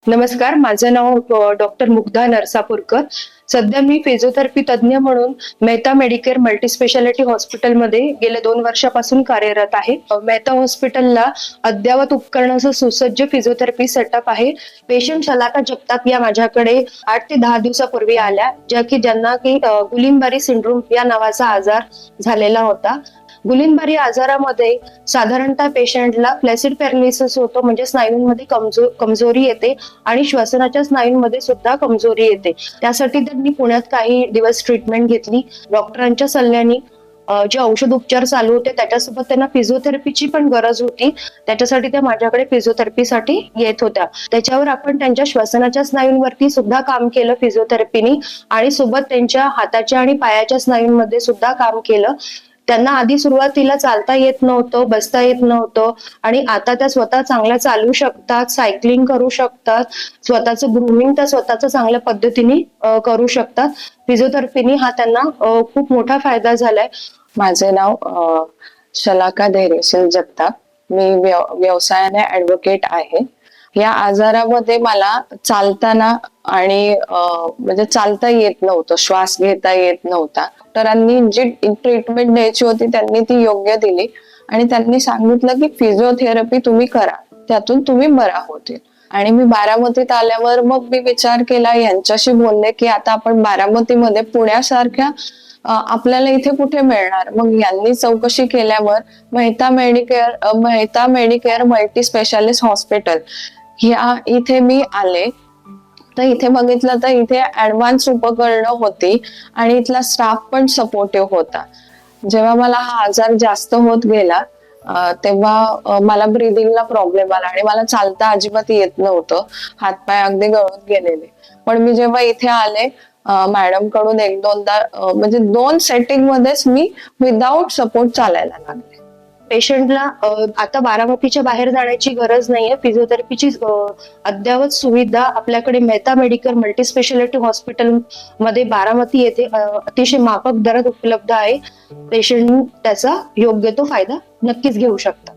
नमस्कार, माझं नाव डॉक्टर मुग्धा नरसापूरकर. सध्या मी फिजिओथेरपी तज्ञ म्हणून मेहता मेडिकेअर मल्टीस्पेशालिटी हॉस्पिटलमध्ये गेल्या 2 वर्षापासून कार्यरत आहे. मेहता हॉस्पिटलला अद्ययावत उपकरणाचं सुसज्ज फिजिओथेरपी सेटअप आहे. पेशंट शलाका जगताप या माझ्याकडे 8 ते 10 दिवसापूर्वी आल्या, ज्यांना की गुलिनबारी सिंड्रोम या नावाचा आजार झालेला होता. गुलिनबारी आजारामध्ये साधारणतः पेशंटला फ्लॅसिड पॅरालिसिस होतो, म्हणजे स्नायूंमध्ये कमजोरी येते आणि श्वसनाच्या स्नायूंमध्ये सुद्धा कमजोरी येते. त्यासाठी त्यांनी पुण्यात काही दिवस ट्रीटमेंट घेतली. डॉक्टरांच्या सल्ल्याने जे औषध उपचार चालू होते त्याच्यासोबत त्यांना फिजिओथेरपीची पण गरज होती. त्याच्यासाठी त्या माझ्याकडे फिजिओथेरपीसाठी येत होत्या. त्याच्यावर आपण त्यांच्या श्वसनाच्या स्नायूंवरती सुद्धा काम केलं फिजिओथेरपीनी, आणि सोबत त्यांच्या हाताच्या आणि पायाच्या स्नायूंमध्ये सुद्धा काम केलं. त्यांना आधी सुरुवातीला चालता येत नव्हतं, बसता येत नव्हतं, आणि आता त्या स्वतः चांगल्या चालू शकतात, सायकलिंग करू शकतात, स्वतःचं ग्रूमिंग त्या स्वतःच चांगल्या पद्धतीने करू शकतात. फिजिओथेरपीने हा त्यांना खूप मोठा फायदा झालाय. माझे नाव शलाका धैर्यशील जगताप. मी व्यवसायाने ऍडव्होकेट आहे. या आजारामध्ये मला चालताना आणि म्हणजे चालता येत नव्हतं, श्वास घेता येत नव्हता. डॉक्टरांनी जी ट्रीटमेंट द्यायची होती त्यांनी ती योग्य दिली आणि त्यांनी सांगितलं की फिजिओथेरपी तुम्ही करा, त्यातून तुम्ही बरा होतील. आणि मी बारामतीत आल्यावर मग मी विचार केला, यांच्याशी बोलले की आता आपण बारामतीमध्ये पुण्यासारख्या आपल्याला इथे कुठे मिळणार. मग यांनी चौकशी केल्यावर Mehta Medicare multi specialist hospital ह्या इथे मी आले. तर इथे बघितलं तर इथे ऍडव्हान्स उपकरणं होती आणि इथला स्टाफ पण सपोर्टिव्ह होता. जेव्हा मला हा आजार जास्त होत गेला तेव्हा मला ब्रीदिंगला प्रॉब्लेम आला आणि मला चालता अजिबात येत नव्हतं. हातपाय अगदी गळून गेलेले. पण मी जेव्हा इथे आले मॅडम कडून एक दोनदा म्हणजे 2 सेटिंग मध्येच मी विदाऊट सपोर्ट चालायला लागले. पेशंटला आता बारामतीच्या बाहेर जाण्याची गरज नाहीये. फिजिओथेरपीची अद्ययावत सुविधा आपल्याकडे मेहता मेडिकल मल्टीस्पेशालिटी हॉस्पिटल मध्ये बारामती येथे अतिशय माफक दरात उपलब्ध आहे. पेशंट त्याचा योग्य तो फायदा नक्कीच घेऊ शकतात.